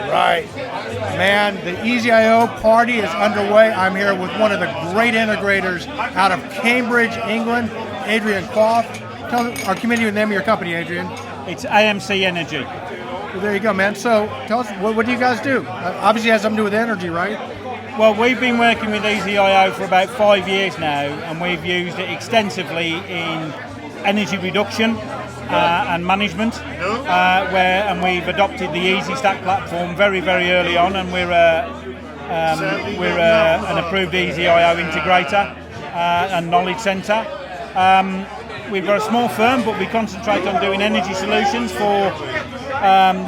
right. Man, the EasyIO party is underway. I'm here with one of the great integrators out of Cambridge, England, Adrian Quaff. Tell our community the name of your company, Adrian. It's AMC Energy. Well, there you go, man. So tell us, what do you guys do? Obviously it has something to do with energy, right? Well, we've been working with EasyIO for about 5 years now, and we've used it extensively in energy reduction and management, and we've adopted the EasyStack platform very, very early on, and we're an approved EasyIO integrator and knowledge centre. We've got a small firm, but we concentrate on doing energy solutions for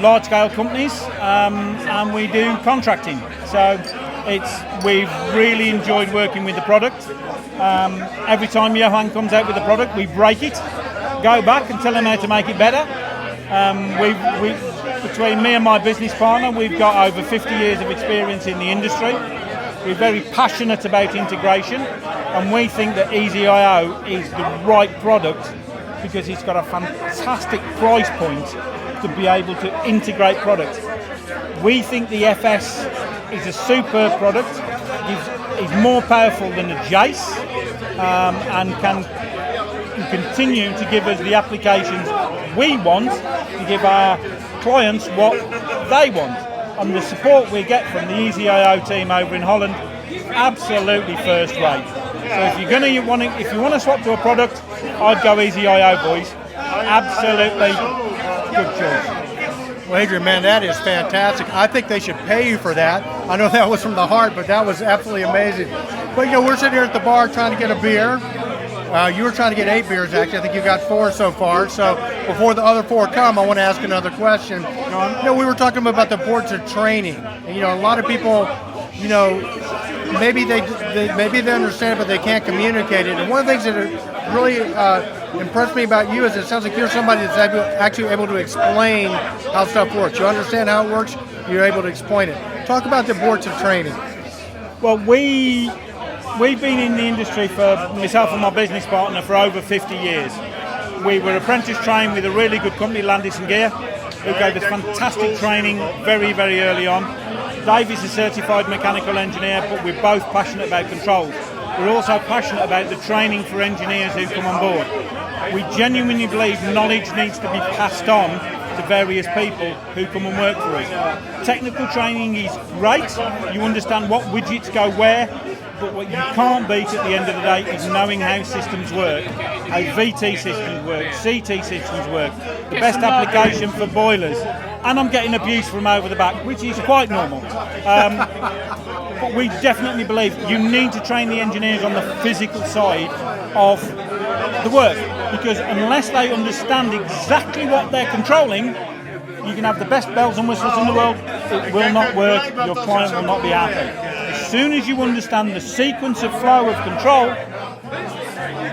large-scale companies, and we do contracting. So we've really enjoyed working with the product. Every time Johan comes out with a product, we break it, go back and tell him how to make it better. Between me and my business partner, we've got over 50 years of experience in the industry. We're very passionate about integration, and we think that EasyIO is the right product because it's got a fantastic price point to be able to integrate products. We think the FS is a superb product, is more powerful than a Jace, and can continue to give us the applications we want to give our clients what they want. And the support we get from the EasyIO team over in Holland, absolutely first rate. So if you want to swap to a product, I'd go EasyIO, boys. Absolutely good choice. Well, Adrian, man, that is fantastic. I think they should pay you for that. I know that was from the heart, but that was absolutely amazing. But we're sitting here at the bar trying to get a beer. You were trying to get 8 beers, actually. I think you got 4 so far. So before the other 4 come, I want to ask another question. We were talking about the boards of training. And, a lot of people, maybe they understand it, but they can't communicate it. And one of the things that really impressed me about you is it sounds like you're somebody that's actually able to explain how stuff works. You understand how it works, you're able to explain it. Talk about the boards of training. Well, we've been in the industry for myself and my business partner for over 50 years. We were apprentice trained with a really good company, Landis & Gear, who gave us fantastic training very, very early on. Dave is a certified mechanical engineer, but we're both passionate about controls. We're also passionate about the training for engineers who come on board. We genuinely believe knowledge needs to be passed on to various people who come and work for us. Technical training is great, you understand what widgets go where, but what you can't beat at the end of the day is knowing how systems work, how VT systems work, CT systems work, the best application for boilers. And I'm getting abuse from over the back, which is quite normal. But we definitely believe you need to train the engineers on the physical side of the work, because unless they understand exactly what they're controlling, you can have the best bells and whistles in the world, it will not work, your client will not be happy. As soon as you understand the sequence of flow of control,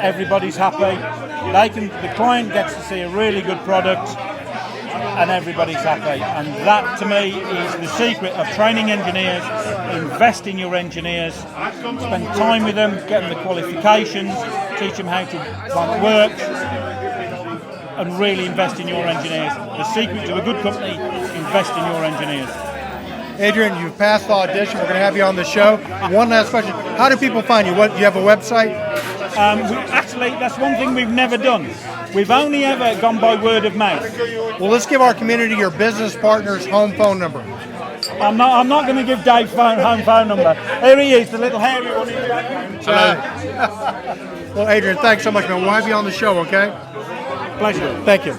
everybody's happy. The client gets to see a really good product, and everybody's happy. And that, to me, is the secret of training engineers. Invest in your engineers, spend time with them, get them the qualifications, teach them how to plant works, and really invest in your engineers. The secret to a good company, invest in your engineers. Adrian, you've passed the audition. We're going to have you on the show. One last question. How do people find you? Do you have a website? Actually, that's one thing we've never done. We've only ever gone by word of mouth. Well, let's give our community your business partner's home phone number. I'm not going to give Dave's home phone number. Here he is, the little hairy one in the background. Well, Adrian, thanks so much, man. We'll have you on the show, okay? Pleasure. Thank you.